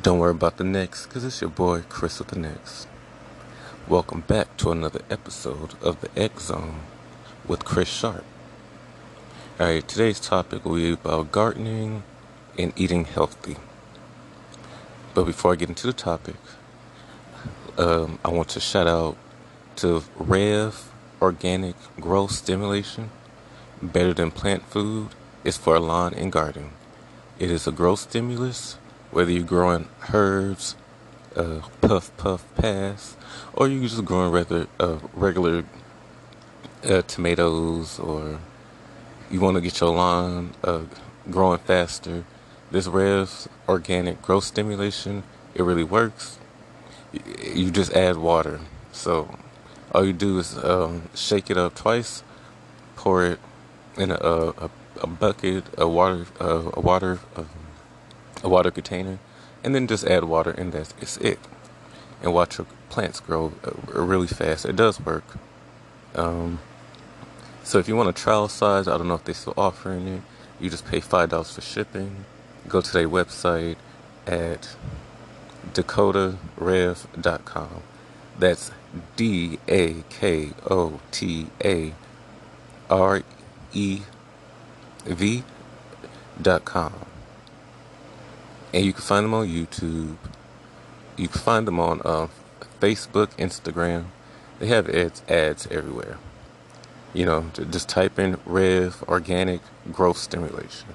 Don't worry about the next, because it's your boy Chris with the next. Welcome back to another episode of the X Zone with Chris Sharp. Alright, today's topic will be about gardening and eating healthy. But before I get into the topic, I want to shout out to Rev Organic Growth Stimulation. Better than plant food is for lawn and garden. It is a growth stimulus, whether you're growing herbs, puff pass, or you're just growing regular tomatoes, or you want to get your lawn growing faster. This Rev's organic growth stimulation, it really works. You just add water. So all you do is shake it up twice, pour it in a bucket, a water container, and then just add water, and it's it. And watch your plants grow really fast. It does work. So if you want a trial size, I don't know if they're still offering it. You just pay $5 for shipping. Go to their website at dakotarev.com. That's DAKOTAREV.com. And you can find them on YouTube. You can find them on Facebook, Instagram. They have ads everywhere. Just type in Rev Organic Growth Stimulation.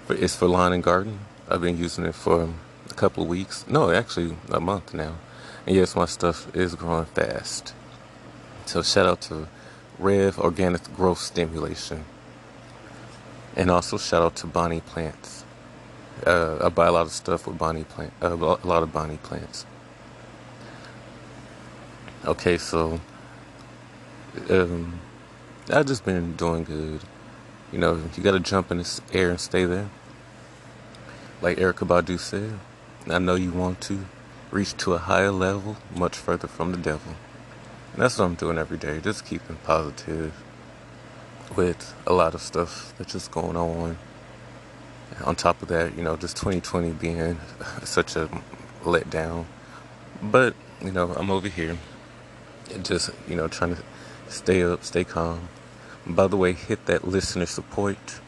It's for lawn and garden. I've been using it for a couple of weeks. No, actually a month now. And yes, my stuff is growing fast. So shout out to Rev Organic Growth Stimulation. And also shout out to Bonnie Plants. I buy a lot of stuff with a lot of Bonnie plants. Okay, so I've just been doing good. You gotta jump in this air and stay there. Like Erykah Badu said, I know you want to reach to a higher level, much further from the devil. And that's what I'm doing every day, just keeping positive with a lot of stuff that's just going on. On top of that, just 2020 being such a letdown. But, I'm over here and just, trying to stay up, stay calm. By the way, hit that listener support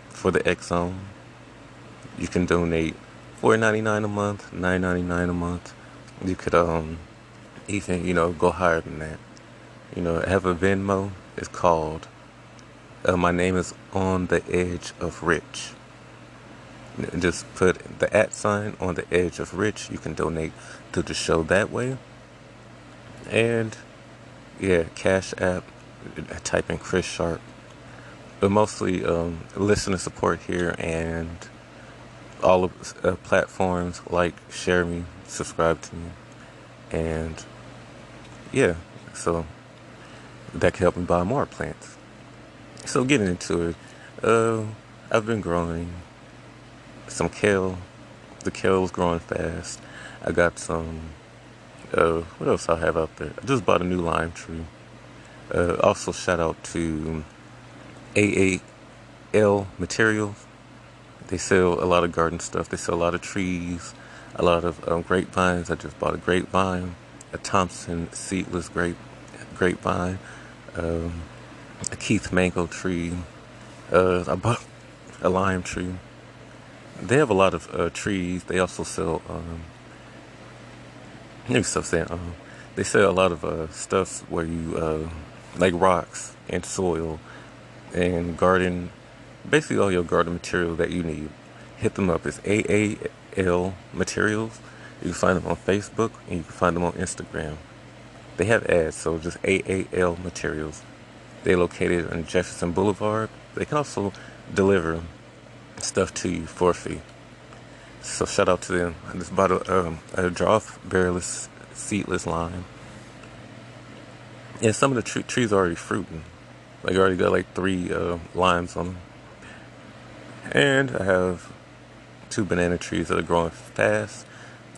for the X Zone. You can donate $4.99 a month, $9.99 a month. You could even, go higher than that. I have a Venmo. It's called my name is On the Edge of Rich. Just put the @ on the edge of rich. You can donate to the show that way. And yeah, Cash App, type in Chris Sharp. But mostly listener support here, and all of platforms like share me, subscribe to me, and yeah, so that can help me buy more plants. So getting into it, I've been growing some kale. The kale is growing fast. I got some, what else I have out there? I just bought a new lime tree. Also shout out to AAL Materials. They sell a lot of garden stuff. They sell a lot of trees, a lot of grapevines. I just bought a grapevine, a Thompson seedless grapevine, a Keith mango tree. I bought a lime tree. They have a lot of trees. They also sell they sell a lot of stuff where you like rocks and soil and garden, basically all your garden material that you need. Hit them up. It's AAL Materials. You can find them on Facebook and you can find them on Instagram. They have ads, so just AAL Materials. They're located on Jefferson Boulevard. They can also deliver stuff to you for a fee. So shout out to them. I just bought a drought-bearless seedless lime. And some of the trees are already fruiting. Like I already got like 3 limes on them. And I have 2 banana trees that are growing fast.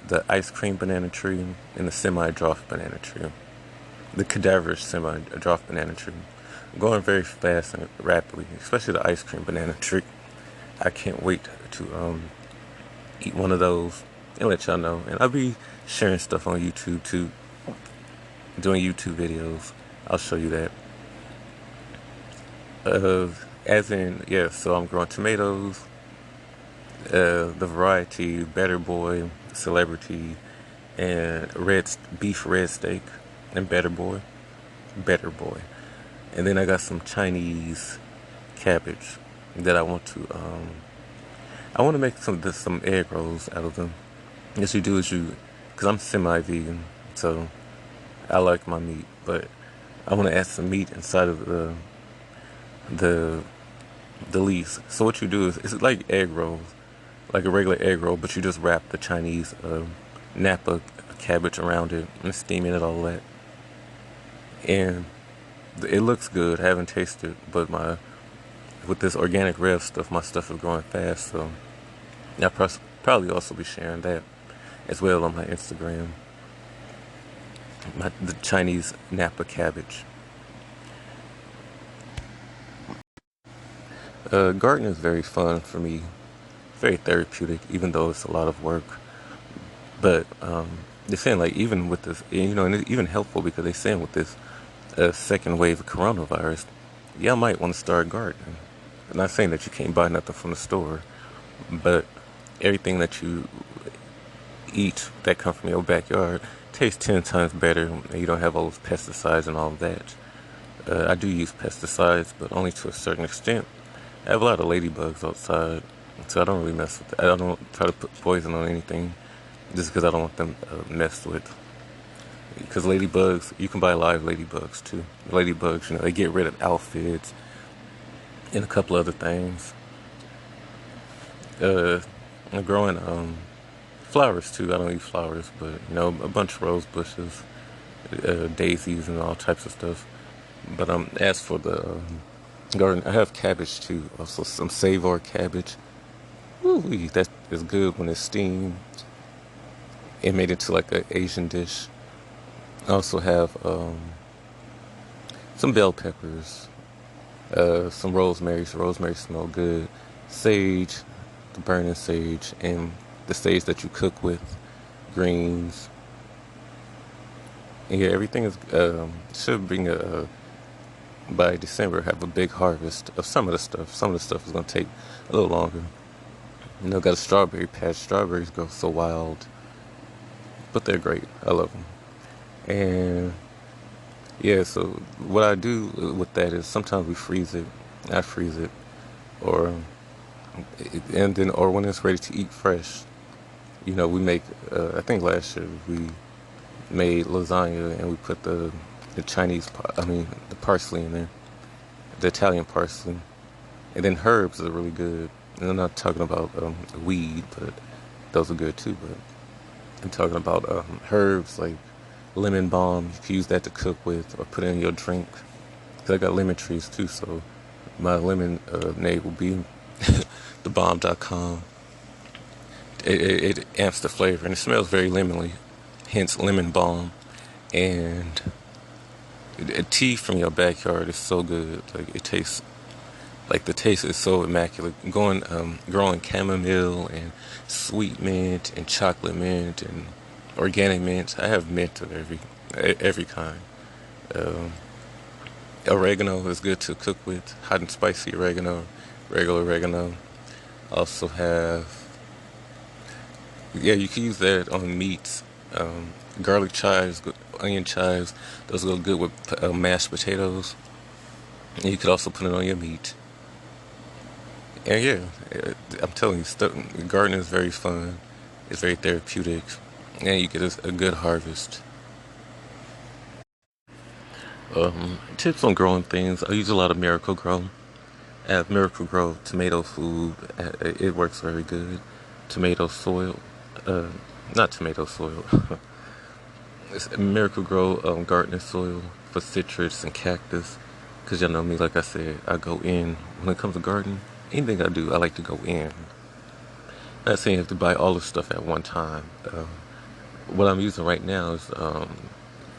The ice cream banana tree and the semi-drought banana tree. The cadaverous semi-drought banana tree. Going very fast and rapidly, especially the ice cream banana tree. I can't wait to eat one of those and let y'all know. And I'll be sharing stuff on YouTube too, doing YouTube videos. I'll show you that. As in, yeah, so I'm growing tomatoes, the variety, Better Boy, Celebrity, and beef red steak, and Better Boy. And then I got some Chinese cabbage that I want to make some egg rolls out of them. What you do is because I'm semi-vegan, so I like my meat, but I want to add some meat inside of the the leaves. So what you do is it's like egg rolls, like a regular egg roll, but you just wrap the Chinese Napa cabbage around it and steaming it all that. And it looks good. I haven't tasted, but my with this organic rev stuff, my stuff is growing fast, so I'll probably also be sharing that as well on my Instagram. The Chinese Napa cabbage. Gardening is very fun for me, very therapeutic, even though it's a lot of work. But they're saying like even with this, and it's even helpful because they're saying with this second wave of coronavirus, y'all might want to start gardening. I'm not saying that you can't buy nothing from the store, but everything that you eat that come from your backyard tastes 10 times better, and you don't have all those pesticides and all of that. I do use pesticides, but only to a certain extent. I have a lot of ladybugs outside, so I don't really mess with it. I don't try to put poison on anything just because I don't want them messed with. Because ladybugs, you can buy live ladybugs too. Ladybugs, they get rid of aphids and a couple other things. I'm growing flowers too. I don't eat flowers, but a bunch of rose bushes, daisies, and all types of stuff. But as for the garden, I have cabbage too. Also some Savor cabbage. Ooh, that is good when it's steamed and made into like an Asian dish. I also have some bell peppers, some rosemary. So rosemary smell good. Sage, the burning sage, and the sage that you cook with. Greens. And yeah, everything is should bring by December have a big harvest of some of the stuff. Some of the stuff is gonna take a little longer. Got a strawberry patch. Strawberries grow so wild, but they're great. I love them. And yeah, so what I do with that is sometimes we freeze it. I freeze it, or or when it's ready to eat fresh, we make. I think last year we made lasagna and we put the Chinese, the parsley in there, the Italian parsley, and then herbs are really good. And I'm not talking about weed, but those are good too. But I'm talking about herbs like lemon balm. You can use that to cook with or put in your drink. Cause I got lemon trees too, so my lemon name will be thebomb.com. It amps the flavor and it smells very lemonly, hence lemon balm. And tea from your backyard is so good. Like it tastes like the taste is so immaculate. Growing chamomile and sweet mint and chocolate mint and organic mint. I have mint of every kind. Um, Oregano is good to cook with. Hot and spicy oregano, regular oregano. Also have, yeah, you can use that on meats. Garlic chives, onion chives. Those go good with mashed potatoes. And you could also put it on your meat. And yeah, I'm telling you, gardening is very fun. It's very therapeutic, and you get a good harvest. Tips on growing things. I use a lot of Miracle-Gro. I have Miracle-Gro tomato food. It works very good. Tomato soil. Uh, Not tomato soil. It's Miracle-Gro gardening soil for citrus and cactus. Because y'all know me, like I said, I go in. When it comes to gardening, anything I do, I like to go in. Not saying you have to buy all the stuff at one time. What I'm using right now is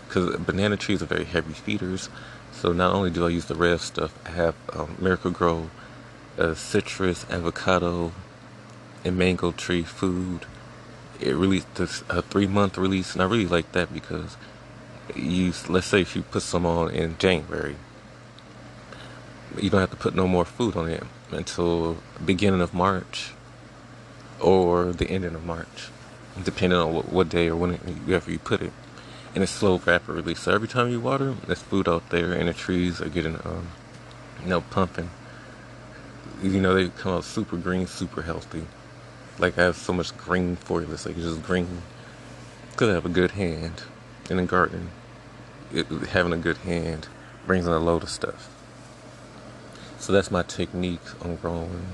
because banana trees are very heavy feeders. So not only do I use the red stuff, I have Miracle-Gro citrus, avocado, and mango tree food. It released this a 3 month release, and I really like that because let's say if you put some on in January, you don't have to put no more food on it until beginning of March or the ending of March, depending on what day or whenever you put it. And it's slow vapor release. So every time you water, there's food out there, and the trees are getting pumping. They come out super green, super healthy. Like I have so much green for you. It's like just green. Because I have a good hand in the garden. Having a good hand brings in a load of stuff. So that's my technique on growing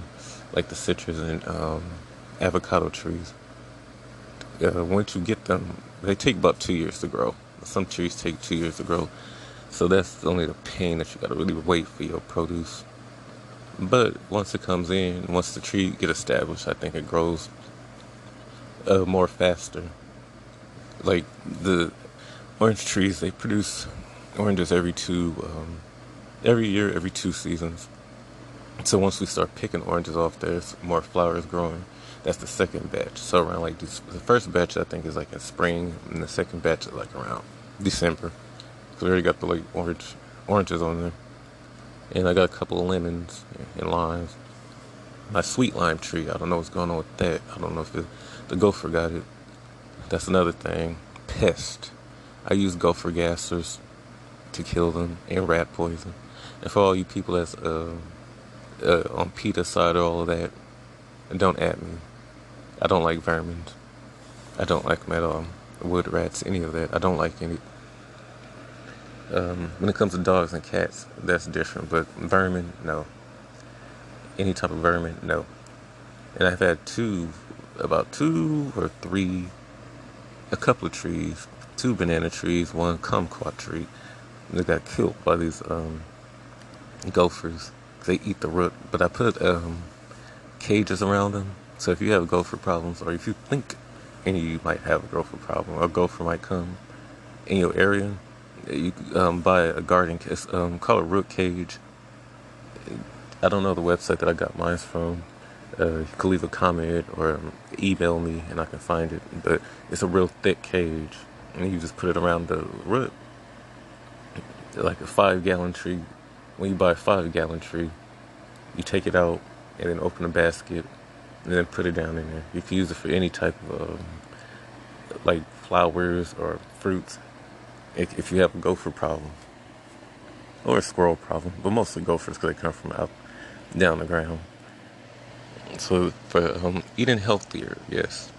like the citrus and avocado trees. Once you get them, they take about 2 years to grow. Some trees take 2 years to grow. So that's only the pain that you gotta really wait for your produce. But once it comes in, once the tree get established, I think it grows more faster. Like the orange trees, they produce oranges every year, every 2 seasons. So once we start picking oranges off, there's more flowers growing. That's the second batch. So around like this, the first batch I think is like in spring, and the second batch is like around December. So we already got the like oranges on there, and I got a couple of lemons and limes. My sweet lime tree, I don't know what's going on with that. I don't know if the gopher got it. That's another thing. Pest. I use gopher gassers to kill them, and rat poison. And for all you people that's on PETA side or all of that, don't at me. I don't like vermin. I don't like them at all. Wood rats, any of that. I don't like any. When it comes to dogs and cats, that's different. But vermin, no. Any type of vermin, no. And I've had about 2 or 3, a couple of trees, 2 banana trees, 1 kumquat tree. They got killed by these gophers. They eat the root. But I put cages around them. So if you have gopher problems, or if you think any of you might have a gopher problem, or a gopher might come in your area, you buy a garden case, call it root cage. I don't know the website that I got mine from. You can leave a comment or email me and I can find it. But it's a real thick cage, and you just put it around the root. Like a 5-gallon tree. When you buy a 5-gallon tree, you take it out and then open a basket and then put it down in there. You can use it for any type of like flowers or fruits. If you have a gopher problem or a squirrel problem, but mostly gophers because they come from out down the ground. So for eating healthier, yes.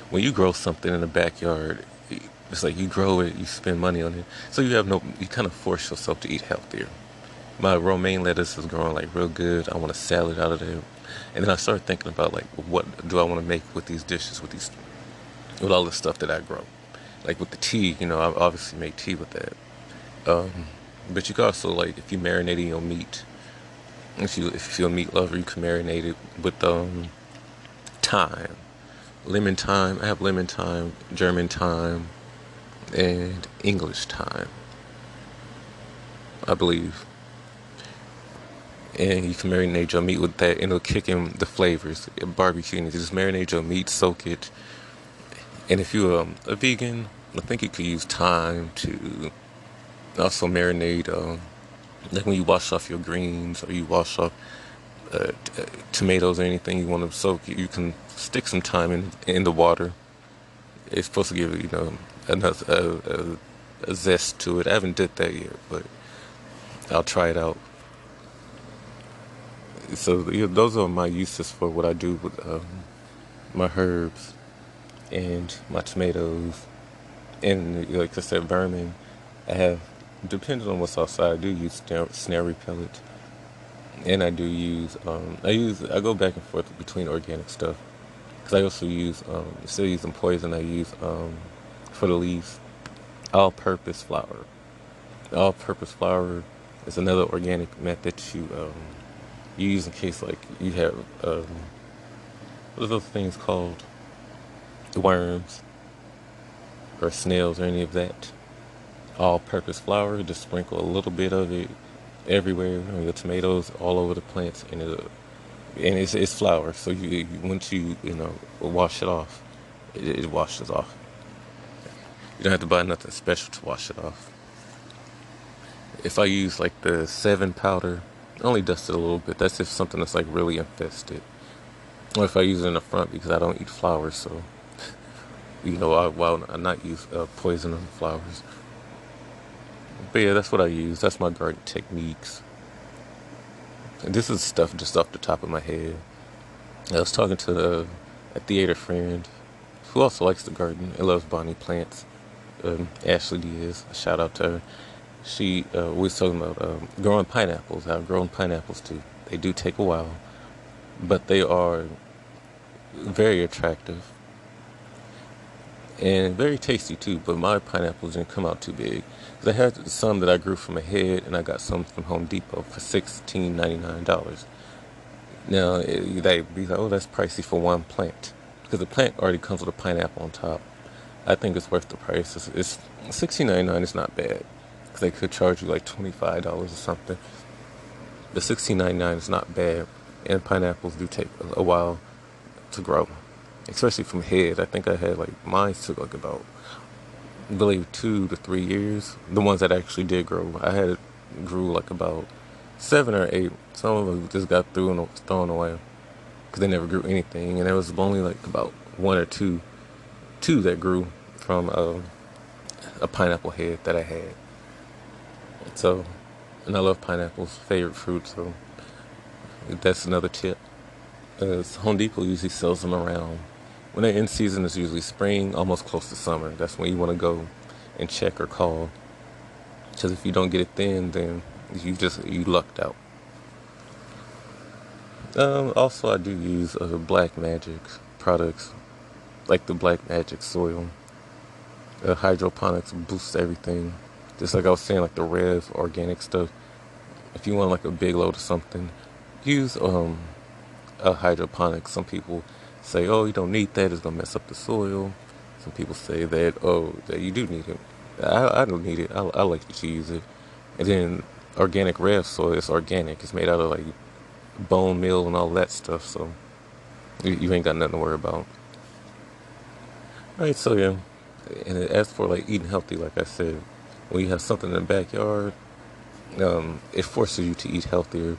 When you grow something in the backyard, it's like you grow it, you spend money on it, so you kind of force yourself to eat healthier. My romaine lettuce is growing like real good. I want a salad out of there, and then I started thinking about like, what do I want to make with these dishes, with all the stuff that I grow, like with the tea. I obviously make tea with that. But you can also, like, if you marinating your meat, if you're a meat lover, you can marinate it with thyme, lemon thyme. I have lemon thyme, German thyme, and English thyme, I believe. And you can marinate your meat with that, and it'll kick in the flavors. Barbecue, and you just marinate your meat, soak it. And if you're a vegan, I think you could use thyme to also marinate. Like when you wash off your greens, or you wash off tomatoes or anything you want to soak, you can stick some thyme in the water. It's supposed to give it, a zest to it. I haven't did that yet, but I'll try it out. So those are my uses for what I do with my herbs and my tomatoes, and like I said, vermin. I have, depending on what's outside, I do use snare repellent, and I do use I go back and forth between organic stuff, because I also use instead of using poison, I use for the leaves, all-purpose flour. All-purpose flour is another organic method you use in case like you have what are those things called? Worms or snails or any of that. All-purpose flour, just sprinkle a little bit of it everywhere on your tomatoes, all over the plants, and and it's flour. So once you wash it off, it washes off. You don't have to buy nothing special to wash it off. If I use like the 7 powder, I only dust it a little bit. That's if something that's like really infested. Or if I use it in the front because I don't eat flowers, so I not use poison on flowers. But yeah, that's what I use. That's my garden techniques. And this is stuff just off the top of my head. I was talking to a theater friend who also likes the garden and loves bonnie plants. Ashley Diaz. A shout out to her. She we was talking about growing pineapples. I've grown pineapples too. They do take a while, but they are very attractive and very tasty too. But my pineapples didn't come out too big. 'Cause I had some that I grew from a head, and I got some from Home Depot for $16.99. Now they'd be like, "Oh, that's pricey for one plant," because the plant already comes with a pineapple on top. I think it's worth the price. It's $16.99. It's not bad because they could charge you like $25 or something. The $16.99 is not bad, and pineapples do take a while to grow, especially from head. I think I had like mine took like about, I believe, 2 to 3 years. The ones that actually did grow, I had it grew like about 7 or 8. Some of them just got thrown away because they never grew anything, and there was only like about one or two that grew from a pineapple head that I had. So, and I love pineapples, favorite fruit. So that's another tip. Home Depot usually sells them around when they're in season. It's usually spring, almost close to summer. That's when you want to go and check or call. Because if you don't get it then you lucked out. Also, I do use Black Magic products, like the Black Magic soil. Hydroponics boosts everything. Just like I was saying, like the Rev organic stuff. If you want like a big load of something, use a hydroponic. Some people say, "Oh, you don't need that; it's gonna mess up the soil." Some people say that you do need it. I don't need it. I like to use it. And then organic Rev soil, it's organic. It's made out of like bone meal and all that stuff. So you ain't got nothing to worry about. All right, so yeah. And as for like eating healthy, like I said, when you have something in the backyard, it forces you to eat healthier,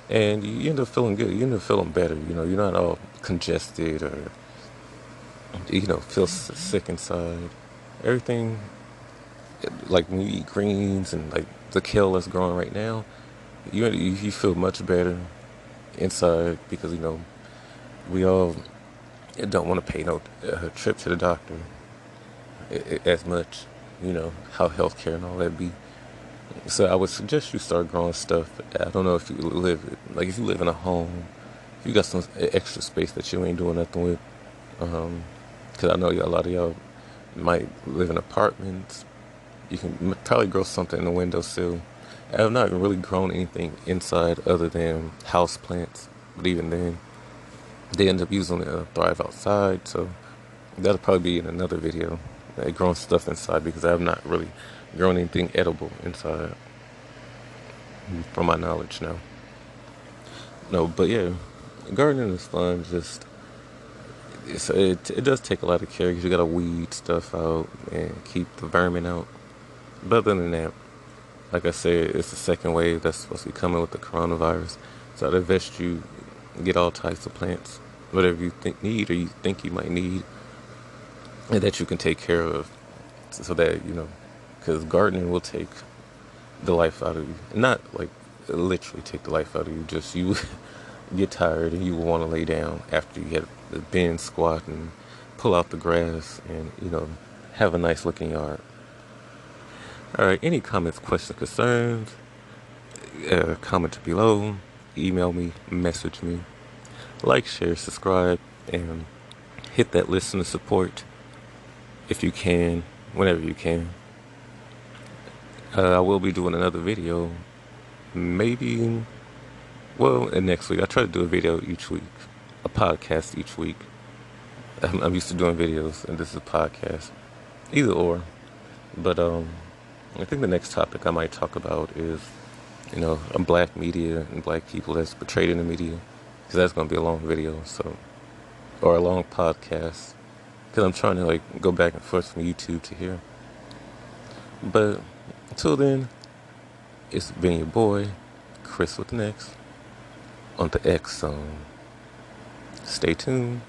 and you end up feeling good. You end up feeling better. You're not all congested or feel sick inside. Everything, like when you eat greens and like the kale that's growing right now, you feel much better inside because we all don't want to pay no trip to the doctor as much. How healthcare and all that be. So I would suggest you start growing stuff. I don't know if you live in a home, if you got some extra space that you ain't doing nothing with. Because I know a lot of y'all might live in apartments. You can probably grow something in the windowsill. I've not really grown anything inside other than house plants, but even then, they end up using it to thrive outside. So that'll probably be in another video. Growing stuff inside because I have not really grown anything edible inside, from my knowledge now. No, but yeah, gardening is fun. It does take a lot of care because you gotta weed stuff out and keep the vermin out. But other than that, like I said, it's the second wave that's supposed to be coming with the coronavirus. So I'd invest you get all types of plants, whatever you need or you think you might need, and that you can take care of, so that because gardening will take the life out of you. Not like literally take the life out of you. Just you get tired and you will want to lay down after you get the bend, squat, and pull out the grass, and have a nice looking yard. All right. Any comments, questions, concerns? Comment below. Email me. Message me. Like, share, subscribe, and hit that listener support if you can, whenever you can. I will be doing another video, maybe, next week. I try to do a video each week, a podcast each week. I'm used to doing videos, and this is a podcast, either or. But I think the next topic I might talk about is, black media and black people that's portrayed in the media. because that's gonna be a long video, so, or a long podcast, because I'm trying to like go back and forth from YouTube to here. But until then, it's been your boy, Chris with the Next, on the X Zone. Stay tuned.